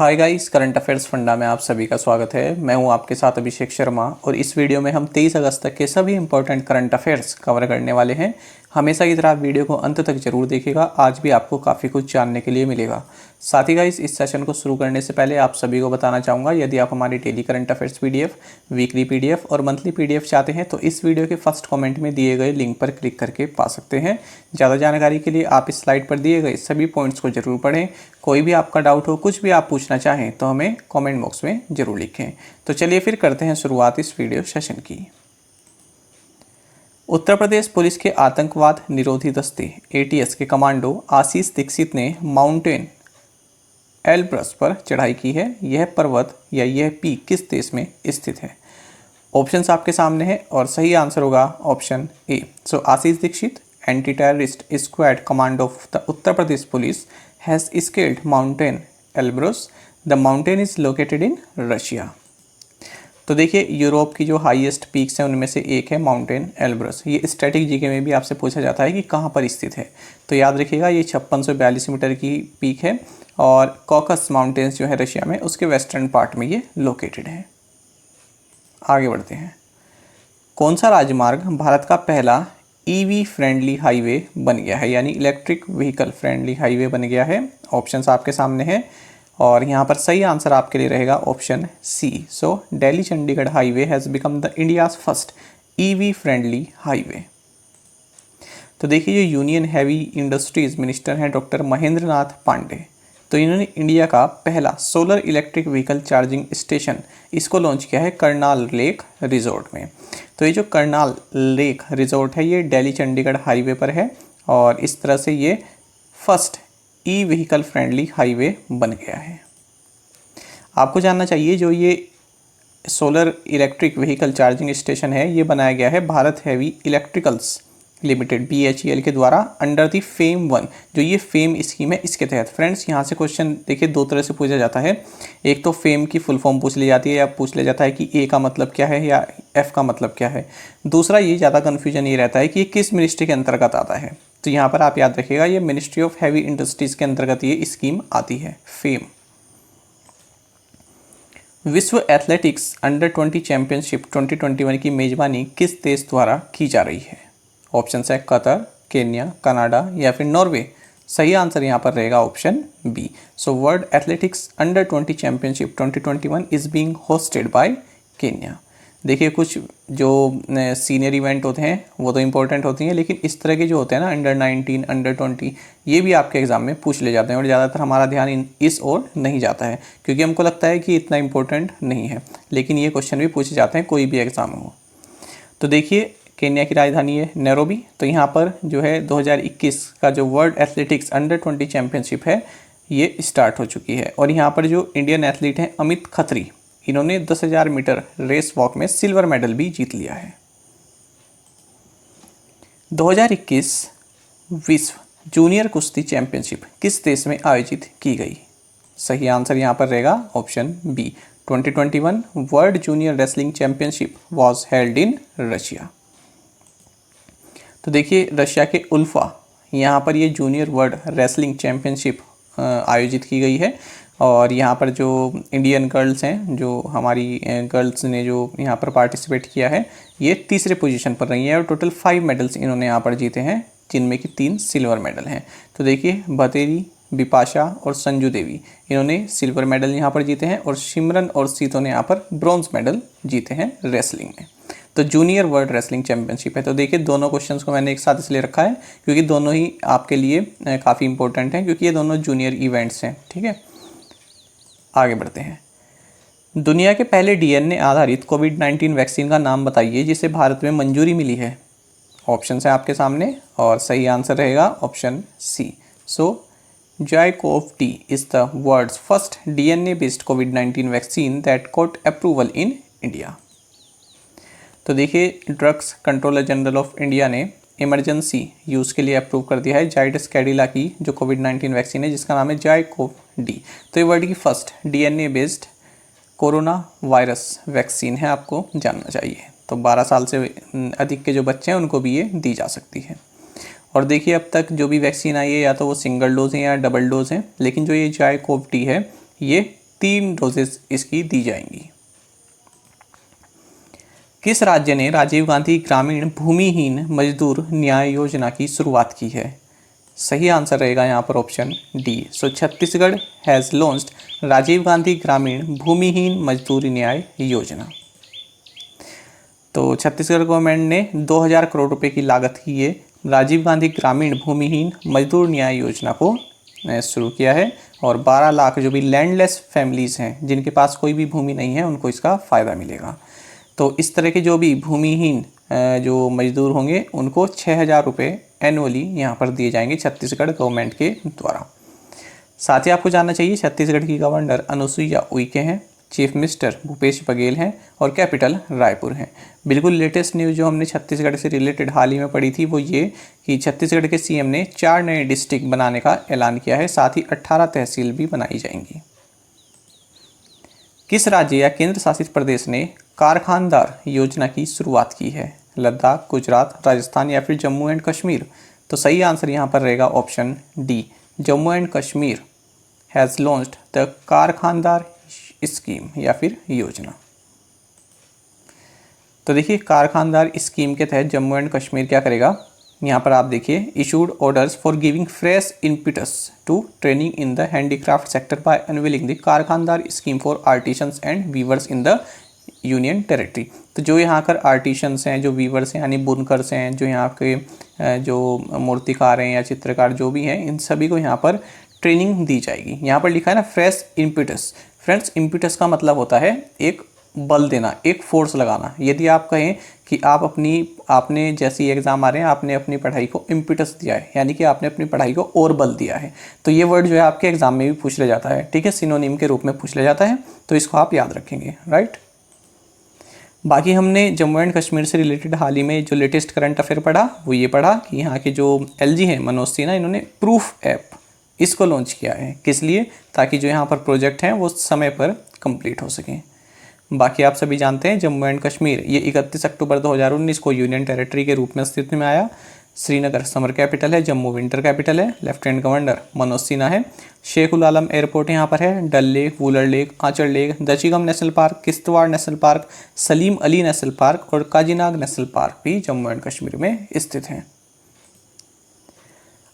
Hi guys, current affairs funda में आप सभी का स्वागत है। मैं हूं आपके साथ अभिषेक शर्मा और इस वीडियो में हम 23 अगस्त तक के सभी इंपॉर्टेंट करंट अफेयर्स कवर करने वाले हैं। हमेशा की तरह आप वीडियो को अंत तक जरूर देखिएगा, आज भी आपको काफ़ी कुछ जानने के लिए मिलेगा। साथ ही गाइस, इस सेशन को शुरू करने से पहले आप सभी को बताना चाहूँगा, यदि आप हमारी daily current affairs PDF, weekly PDF और मंथली पीडीएफ चाहते हैं तो इस वीडियो के फर्स्ट कमेंट में दिए गए लिंक पर क्लिक करके पा सकते हैं। ज़्यादा जानकारी के लिए आप इस स्लाइड पर दिए गए सभी पॉइंट्स को जरूर पढ़ें। कोई भी आपका डाउट हो, कुछ भी आप पूछना चाहें तो हमें कमेंट बॉक्स में जरूर लिखें। तो चलिए फिर करते हैं शुरुआत इस वीडियो सेशन की। उत्तर प्रदेश पुलिस के आतंकवाद निरोधी दस्ते एटीएस के कमांडो आशीष दीक्षित ने माउंटेन एलब्रस पर चढ़ाई की है। यह पर्वत या यह पीक किस देश में स्थित है? ऑप्शंस आपके सामने हैं और सही आंसर होगा option A. So Ashish Dikshit, anti terrorist squad commando of the Uttar Pradesh police has scaled mountain Elbrus. The mountain is located in Russia. तो देखिए, यूरोप की जो हाईएस्ट पीक्स हैं उनमें से एक है माउंटेन एल्ब्रस। ये स्टैटिक जीके में भी आपसे पूछा जाता है कि कहाँ पर स्थित है, तो याद रखिएगा ये 5642 मीटर की पीक है और कॉकस माउंटेन्स जो है रशिया में, उसके वेस्टर्न पार्ट में ये लोकेटेड है। आगे बढ़ते हैं। कौन सा राजमार्ग भारत का पहला ईवी फ्रेंडली हाईवे बन गया है, यानी इलेक्ट्रिक व्हीकल फ्रेंडली हाईवे बन गया है? ऑप्शंस आपके सामने हैं और यहाँ पर सही आंसर आपके लिए रहेगा option C. So Delhi Chandigarh highway has become the India's first EV friendly highway. तो देखिए, जो यूनियन हैवी इंडस्ट्रीज मिनिस्टर हैं डॉक्टर महेंद्र नाथ पांडे, तो इन्होंने इंडिया का पहला solar electric vehicle charging station इसको लॉन्च किया है करनाल लेक रिजॉर्ट में। तो ये जो करनाल लेक रिजॉर्ट है ये दिल्ली चंडीगढ़ हाईवे पर है और इस तरह से ये first e vehicle friendly highway बन गया है। आपको जानना चाहिए, जो ये solar electric vehicle charging station है ये बनाया गया है Bharat heavy electricals limited BHEL के द्वारा अंडर दी फेम 1, जो ये फेम स्कीम है इसके तहत। फ्रेंड्स, यहाँ से क्वेश्चन देखिए दो तरह से पूछा जाता है। एक तो फेम की फुल फॉर्म पूछ ली जाती है या पूछ लिया जाता है कि ए का मतलब क्या है या एफ का मतलब क्या है। दूसरा ये ज़्यादा कन्फ्यूजन ये रहता है कि ये किस मिनिस्ट्री के अंतर्गत आता है। तो यहाँ पर आप याद रखिएगा, ये मिनिस्ट्री ऑफ हैवी इंडस्ट्रीज़ के अंतर्गत ये स्कीम आती है, फेम। विश्व एथलेटिक्स अंडर 20 चैंपियनशिप 2021 की मेजबानी किस देश द्वारा की जा रही है? ऑप्शन है कतर, केन्या, कनाडा या फिर नॉर्वे। सही आंसर यहाँ पर रहेगा option B. So world athletics under 20 championship 2021 is being hosted by Kenya. देखिए, कुछ जो सीनियर इवेंट होते हैं वो तो इंपॉर्टेंट होती हैं, लेकिन इस तरह के जो होते हैं ना अंडर 19, अंडर 20, ये भी आपके एग्जाम में पूछ ले जाते हैं और ज़्यादातर हमारा ध्यान इस ओर नहीं जाता है क्योंकि हमको लगता है कि इतना इंपॉर्टेंट नहीं है, लेकिन ये क्वेश्चन भी पूछे जाते हैं कोई भी एग्जाम हो। तो देखिए, केन्या की राजधानी है नैरोबी। तो यहाँ पर जो है 2021 का जो वर्ल्ड एथलेटिक्स अंडर 20 चैंपियनशिप है ये स्टार्ट हो चुकी है और यहाँ पर जो इंडियन एथलीट हैं अमित खत्री, इन्होंने 10,000 मीटर रेस वॉक में सिल्वर मेडल भी जीत लिया है। 2021 विश्व जूनियर कुश्ती चैंपियनशिप किस देश में आयोजित की गई? सही आंसर यहाँ पर रहेगा option B. 2021 world junior wrestling championship was held in Russia. तो देखिए, रशिया के उल्फा यहाँ पर ये जूनियर वर्ल्ड रेसलिंग चैंपियनशिप आयोजित की गई है और यहाँ पर जो इंडियन गर्ल्स हैं, जो हमारी गर्ल्स ने जो यहाँ पर पार्टिसिपेट किया है, ये तीसरे पोजीशन पर रही है और टोटल 5 मेडल्स इन्होंने यहाँ पर जीते हैं, जिनमें कि 3 सिल्वर मेडल हैं। तो देखिए, भतेरी, बिपाशा और संजू देवी, इन्होंने सिल्वर मेडल यहाँ पर जीते हैं और सिमरन और सीतो ने यहाँ पर ब्रॉन्ज मेडल जीते हैं रेसलिंग में। तो जूनियर वर्ल्ड रेसलिंग चैंपियनशिप है। तो देखिए, दोनों क्वेश्चंस को मैंने एक साथ इसलिए रखा है क्योंकि दोनों ही आपके लिए काफ़ी इंपॉर्टेंट हैं, क्योंकि ये दोनों जूनियर इवेंट्स हैं। ठीक है, आगे बढ़ते हैं। दुनिया के पहले DNA आधारित कोविड-19 वैक्सीन का नाम बताइए जिसे भारत में मंजूरी मिली है। ऑप्शन है आपके सामने और सही आंसर रहेगा option C. So J-CoV-D is the world's first DNA-based COVID-19 vaccine that got approval in India। तो देखिए, drugs controller general of India ने इमरजेंसी यूज़ के लिए अप्रूव कर दिया है जाइडस कैडिला की जो कोविड-19 वैक्सीन है, जिसका नाम है J-CoV-D। तो ये वर्ल्ड की first DNA based corona virus vaccine है, आपको जानना चाहिए। तो 12 साल से अधिक के जो बच्चे हैं उनको भी ये दी जा सकती है। और देखिए, अब तक जो भी वैक्सीन आई है या तो वो सिंगल डोज है या डबल डोज है, लेकिन जो ये J-CoV-D है ये 3 डोजेस इसकी दी जाएंगी। किस राज्य ने राजीव गांधी ग्रामीण भूमिहीन मजदूर न्याय योजना की शुरुआत की है? सही आंसर रहेगा यहाँ पर option D. So Chhattisgarh has launched Rajiv Gandhi Grameen Bhumihin मजदूर न्याय योजना। तो छत्तीसगढ़ गवर्नमेंट ने 2000 करोड़ रुपए की लागत की ये राजीव गांधी ग्रामीण भूमिहीन मजदूर न्याय योजना को शुरू किया है, और 12 लाख जो भी लैंडलेस फैमिलीज़ हैं जिनके पास कोई भी भूमि नहीं है उनको इसका फ़ायदा मिलेगा। तो इस तरह के जो भी भूमिहीन जो मजदूर होंगे उनको 6000 रुपये एनुअली यहाँ पर दिए जाएंगे छत्तीसगढ़ गवर्नमेंट के द्वारा। साथ ही आपको जानना चाहिए छत्तीसगढ़ की गवर्नर अनुसुईया उइके हैं, चीफ मिनिस्टर भूपेश बघेल हैं और कैपिटल रायपुर है। बिल्कुल लेटेस्ट न्यूज़ जो हमने छत्तीसगढ़ से रिलेटेड हाल ही में पढ़ी थी वो ये कि छत्तीसगढ़ के सीएम ने 4 नए डिस्ट्रिक्ट बनाने का ऐलान किया है, साथ ही 18 तहसील भी बनाई जाएंगी। किस राज्य या केंद्र शासित प्रदेश ने कारखानदार योजना की शुरुआत की है? लद्दाख, गुजरात, राजस्थान या फिर जम्मू एंड कश्मीर? तो सही आंसर यहाँ पर रहेगा option D, Jammu and Kashmir has launched the Karkhandar scheme या फिर योजना। तो देखिए कारखानदार स्कीम के तहत जम्मू एंड कश्मीर क्या करेगा, यहाँ पर आप देखिए issued orders for giving fresh impetus to training in the handicraft sector by unveiling the Karkhandar scheme for artisans and weavers in the union territory. तो जो यहाँ कर आर्टिशंस हैं, जो वीवर्स हैं यानी बुनकर्स हैं, जो यहाँ के जो मूर्तिकार हैं या चित्रकार जो भी हैं, इन सभी को यहाँ पर ट्रेनिंग दी जाएगी। यहाँ पर लिखा है ना फ्रेश इम्पिटस। फ्रेंड्स इम्पिटस का मतलब होता है एक बल देना, एक फोर्स लगाना। यदि आप कहें कि आपने जैसे ही एग्ज़ाम आ रहे हैं आपने अपनी पढ़ाई को इम्पिटस दिया है, यानी कि आपने अपनी पढ़ाई को और बल दिया है, तो ये वर्ड जो है आपके एग्जाम में भी पूछ लिया जाता है, ठीक है, सिनोनिम के रूप में पूछ लिया जाता है, तो इसको आप याद रखेंगे, राइट। बाकी हमने जम्मू एंड कश्मीर से रिलेटेड हाल ही में जो लेटेस्ट करंट अफेयर पढ़ा वो ये पढ़ा कि यहाँ के जो एलजी हैं मनोज सिन्हा, इन्होंने प्रूफ ऐप इसको लॉन्च किया है। किस लिए? ताकि जो यहाँ पर प्रोजेक्ट हैं वो समय पर कंप्लीट हो सकें। बाकी आप सभी जानते हैं जम्मू एंड कश्मीर ये 31 अक्टूबर 2019 को यूनियन टेरिटरी के रूप में अस्तित्व में आया। श्रीनगर समर कैपिटल है, जम्मू विंटर कैपिटल है, लेफ्टिनेंट गवर्नर मनोज सिन्हा है, शेख उल आलम एयरपोर्ट यहाँ पर है, Dal lake, Wular lake, Anchar lake, Dachigam national park, Kishtwar national park, Salim Ali national park और काजीनाग नेशनल पार्क भी जम्मू एंड कश्मीर में स्थित हैं।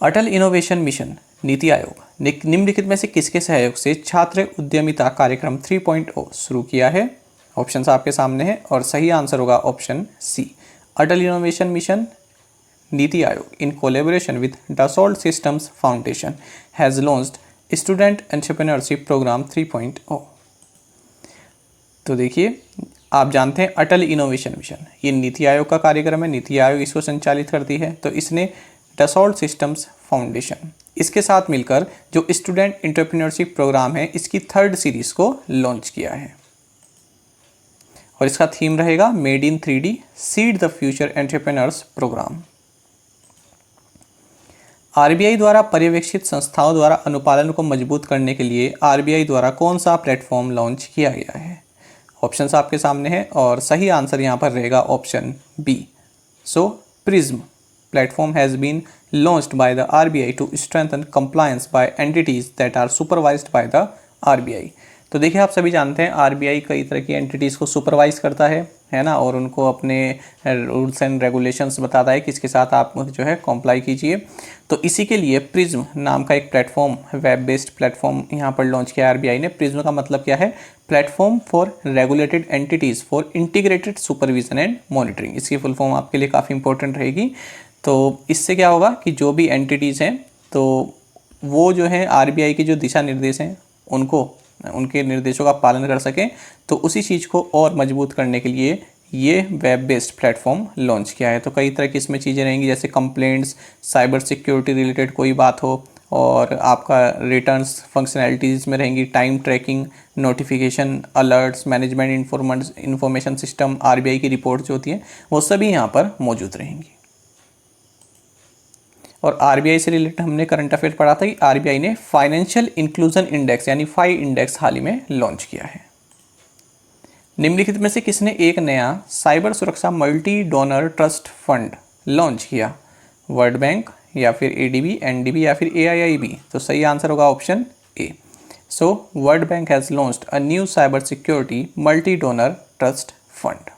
अटल इनोवेशन मिशन नीति आयोग ने निम्नलिखित में से किसके सहयोग से छात्र उद्यमिता कार्यक्रम 3.0 शुरू किया है? ऑप्शंस आपके सामने हैं और सही आंसर होगा option C. Atal innovation mission NITI Aayog in collaboration with Dassault systems foundation has launched student entrepreneurship programme 3.0। तो देखिए आप जानते हैं अटल इनोवेशन मिशन ये नीति आयोग का कार्यक्रम है, नीति आयोग इसको संचालित करती है। तो इसने डसॉल्ट सिस्टम्स फाउंडेशन इसके साथ मिलकर जो स्टूडेंट एंटरप्रेन्योरशिप प्रोग्राम है इसकी 3rd सीरीज को लॉन्च किया है और इसका थीम रहेगा made in 3D seed the future entrepreneurs programme. RBI द्वारा पर्यवेक्षित संस्थाओं द्वारा अनुपालन को मजबूत करने के लिए आरबीआई द्वारा कौन सा प्लेटफॉर्म लॉन्च किया गया है? ऑप्शंस आपके सामने हैं और सही आंसर यहाँ पर रहेगा option B. So prism platform has been launched by the RBI to strengthen compliance by entities that are supervised by the RBI। तो देखिए आप सभी जानते हैं आरबीआई कई तरह की एंटिटीज़ को सुपरवाइज करता है ना, और उनको अपने रूल्स एंड रेगुलेशंस बताता है किसके साथ आप जो है कॉम्प्लाई कीजिए। तो इसी के लिए प्रिज्म नाम का एक प्लेटफॉर्म, वेब बेस्ड प्लेटफॉर्म यहाँ पर लॉन्च किया आरबीआई ने। प्रिज्म का मतलब क्या है? Platform for regulated entities for integrated supervision and monitoring. इसकी फुल फॉर्म आपके लिए काफ़ी इंपॉर्टेंट रहेगी। तो इससे क्या होगा कि जो भी एंटिटीज़ हैं तो वो जो है आरबीआई के जो दिशा निर्देश हैं उनके निर्देशों का पालन कर सकें। तो उसी चीज़ को और मजबूत करने के लिए ये वेब बेस्ड प्लेटफॉर्म लॉन्च किया है। तो कई तरह की इसमें चीज़ें रहेंगी जैसे कंप्लेंट्स, साइबर सिक्योरिटी रिलेटेड कोई बात हो, और आपका रिटर्न्स फंक्शनैलिटीज़ में रहेंगी, time tracking, notification, alerts, management information system, RBI की रिपोर्ट जो होती हैं वो सभी यहाँ पर मौजूद रहेंगी। और आरबीआई से रिलेटेड हमने करंट अफेयर पढ़ा था कि आरबीआई ने फाइनेंशियल इंक्लूजन इंडेक्स यानी फाई इंडेक्स हाल ही में लॉन्च किया है। निम्नलिखित में से किसने एक नया साइबर सुरक्षा multi donor trust fund launch किया? वर्ल्ड बैंक या फिर एडीबी, एनडीबी या फिर एआईआईबी? तो सही आंसर होगा option A. So world bank has launched a new cyber security multi donor trust fund.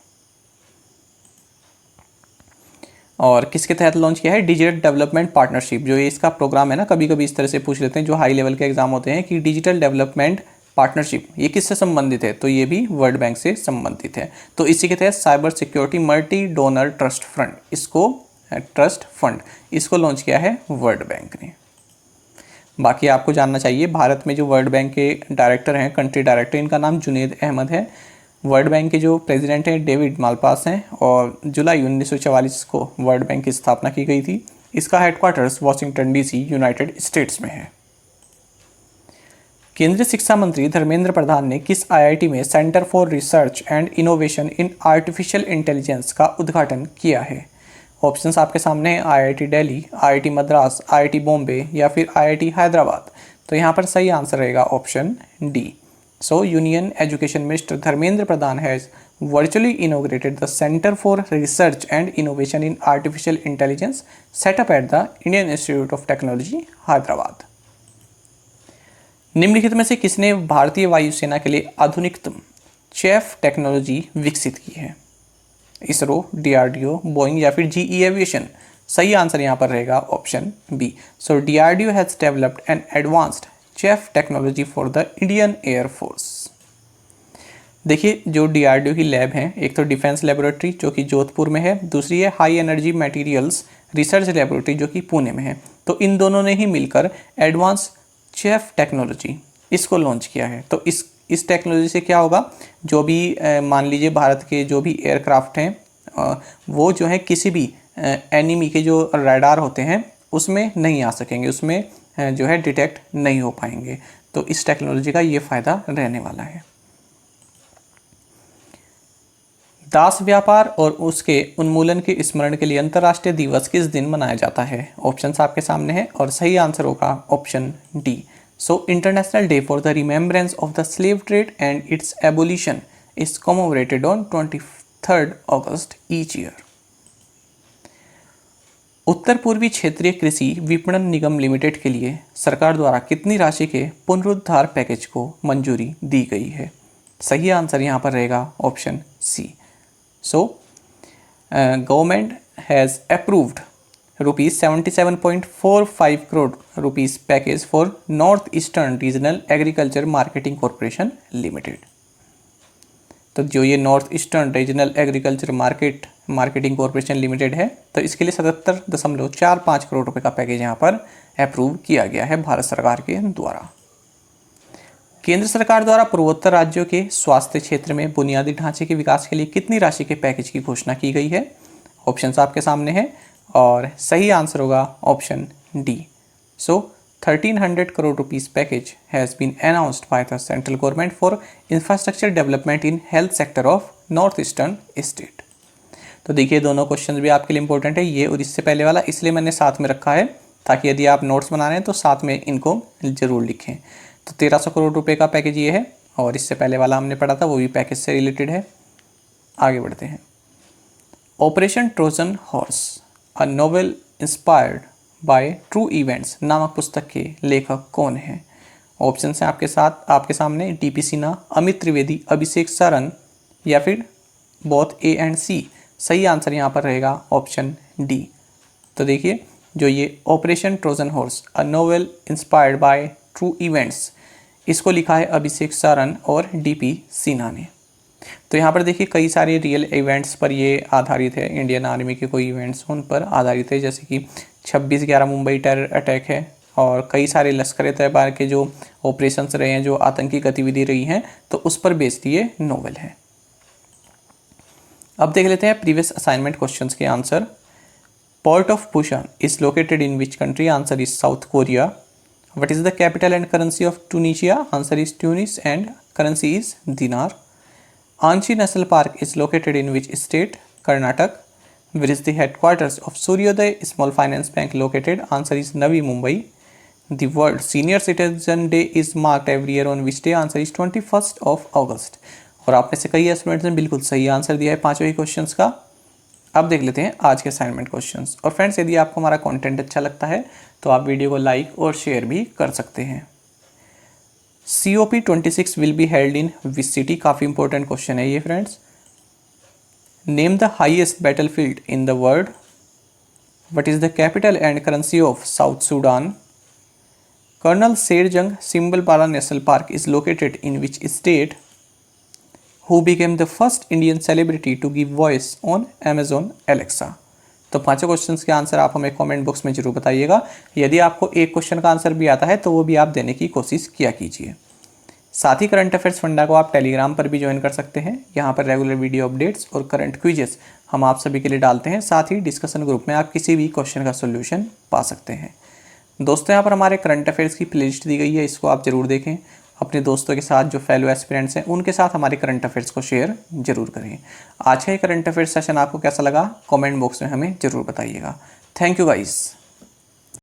और किसके तहत लॉन्च किया है? Digital development partnership. जो ये इसका प्रोग्राम है ना, कभी कभी इस तरह से पूछ लेते हैं जो हाई लेवल के एग्जाम होते हैं कि डिजिटल डेवलपमेंट पार्टनरशिप ये किससे संबंधित है, तो ये भी वर्ल्ड बैंक से संबंधित है। तो इसी के तहत cyber security multi donor trust fund, इसको लॉन्च किया है वर्ल्ड बैंक ने। बाकी आपको जानना चाहिए, भारत में जो वर्ल्ड बैंक के डायरेक्टर हैं, कंट्री डायरेक्टर, इनका नाम जुनैद अहमद है। वर्ल्ड बैंक के जो प्रेसिडेंट हैं डेविड मालपास हैं, और जुलाई 1944 को वर्ल्ड बैंक की स्थापना की गई थी। इसका headquarters Washington DC United states में है। केंद्रीय शिक्षा मंत्री धर्मेंद्र प्रधान ने किस आईआईटी में centre for research and innovation in artificial intelligence का उद्घाटन किया है? ऑप्शंस आपके सामने हैं, IIT Delhi, IIT Madras, IIT Bombay या फिर आईआईटी हैदराबाद। तो यहाँ पर सही आंसर रहेगा option D. So union education minister Dharmendra Pradhan has virtually inaugurated the Center for Research and Innovation in Artificial Intelligence set up at the Indian Institute of Technology, Hyderabad. निम्नलिखित में से किसने भारतीय वायुसेना के लिए आधुनिकतम चेफ टेक्नोलॉजी विकसित की है? इसरो, डीआरडीओ, बोइंग या फिर जीई एविएशन। सही आंसर यहाँ पर रहेगा option B. So DRDO has developed an advanced chaff technology for the Indian air force. देखिए, जो डीआरडीओ की लैब है, एक तो डिफेंस लेबोरेटरी जो कि जोधपुर में है, दूसरी है high energy materials research laboratory जो कि पुणे में है। तो इन दोनों ने ही मिलकर एडवांस चेफ टेक्नोलॉजी इसको लॉन्च किया है। तो इस टेक्नोलॉजी से क्या होगा, जो भी मान लीजिए भारत के जो भी एयरक्राफ्ट हैं वो जो है किसी भी एनिमी के जो रडार होते हैं उसमें नहीं आ सकेंगे, उसमें जो है डिटेक्ट नहीं हो पाएंगे। तो इस टेक्नोलॉजी का ये फ़ायदा रहने वाला है। दास व्यापार और उसके उन्मूलन के स्मरण के लिए अंतर्राष्ट्रीय दिवस किस दिन मनाया जाता है? ऑप्शंस आपके सामने हैं और सही आंसर होगा option D. So international day for the remembrance of the slave trade and its abolition is commemorated on 23 August each year. उत्तर पूर्वी क्षेत्रीय कृषि विपणन निगम लिमिटेड के लिए सरकार द्वारा कितनी राशि के पुनरुद्धार पैकेज को मंजूरी दी गई है? सही आंसर यहाँ पर रहेगा option C. So, government has approved rupees 77.45 crore rupees package for North Eastern Regional Agriculture Marketing Corporation Limited। तो जो ये north eastern regional agriculture marketing corporation limited है, तो इसके लिए 77.45 करोड़ रुपए का पैकेज यहाँ पर अप्रूव किया गया है भारत सरकार के द्वारा। केंद्र सरकार द्वारा पूर्वोत्तर राज्यों के स्वास्थ्य क्षेत्र में बुनियादी ढांचे के विकास के लिए कितनी राशि के पैकेज की घोषणा की गई है? ऑप्शंस आपके सामने हैं और सही आंसर होगा option D. So 1300 crore rupees package has been announced by the central government for infrastructure development in health sector of north eastern state. तो देखिए, दोनों क्वेश्चन भी आपके लिए इंपॉर्टेंट है, ये और इससे पहले वाला, इसलिए मैंने साथ में रखा है ताकि यदि आप नोट्स बना रहे हैं तो साथ में इनको जरूर लिखें। तो 1300 करोड़ रुपए का पैकेज ये है, और इससे पहले वाला हमने पढ़ा था वो भी पैकेज से रिलेटेड है। आगे बढ़ते हैं। Operation Trojan horse a novel inspired by true events नामक पुस्तक के लेखक कौन हैं? ऑप्शन हैं आपके सामने, डीपी सिन्हा, अमित त्रिवेदी, अभिषेक सरन या फिर बोथ ए एंड सी। सही आंसर यहाँ पर रहेगा ऑप्शन डी। तो देखिए, जो ये operation Trojan horse a novel inspired by true events, इसको लिखा है अभिषेक सरन और डीपी सिन्हा ने। तो यहाँ पर देखिए, कई सारे रियल इवेंट्स पर ये आधारित है, इंडियन आर्मी के कोई इवेंट्स उन पर आधारित है, जैसे कि 26/11 मुंबई टेरर अटैक है, और कई सारे लश्कर तैयबा के जो ऑपरेशंस रहे हैं, जो आतंकी गतिविधि रही हैं, तो उस पर बेस्ड ये नोवेल है। अब देख लेते हैं प्रीवियस असाइनमेंट क्वेश्चंस के answer. Port of Pusan is located in which country? Answer is South Korea. What is the capital and currency of Tunisia? Answer is Tunis and currency is dinar. Anchi National Park is located in which state? Karnataka. Where is the headquarters of Suryoday Small Finance Bank located? Answer is Navi Mumbai. The World Senior Citizen Day is marked every year on which day? Answer is 21st of August. और आप में से कई students ने बिल्कुल सही answer दिया है पांचों ही क्वेश्चंस का। अब देख लेते हैं आज के असाइनमेंट क्वेश्चंस। और फ्रेंड्स, यदि आपको हमारा कंटेंट अच्छा लगता है तो आप वीडियो को लाइक और शेयर भी कर सकते हैं। COP26 will be held in which city, काफ़ी इंपॉर्टेंट क्वेश्चन है ये friends. Name the highest battlefield in the world. What is the capital and currency of South Sudan. Colonel Sherjung Simbalbara national park is located in which state. Who became the first Indian celebrity to give voice on Amazon Alexa. तो पांचों questions के answer आप हमें comment box में जरूर बताइएगा। यदि आपको एक क्वेश्चन का आंसर भी आता है तो वो भी आप देने की कोशिश किया कीजिए। साथ ही करंट अफेयर्स फंडा को आप टेलीग्राम पर भी ज्वाइन कर सकते हैं। यहाँ पर रेगुलर वीडियो अपडेट्स और करंट क्विजेस हम आप सभी के लिए डालते हैं। साथ ही डिस्कशन ग्रुप में आप किसी भी क्वेश्चन का सोल्यूशन पा सकते हैं। दोस्तों, यहाँ पर हमारे करंट अफेयर्स की प्लेलिस्ट दी गई है, इसको आप जरूर देखें। अपने दोस्तों के साथ जो फेलो एस्पिरेंट्स हैं उनके साथ हमारे करंट अफेयर्स को शेयर जरूर करें। आज का ये करंट अफेयर्स सेशन आपको कैसा लगा कमेंट बॉक्स में हमें जरूर बताइएगा। Thank you guys.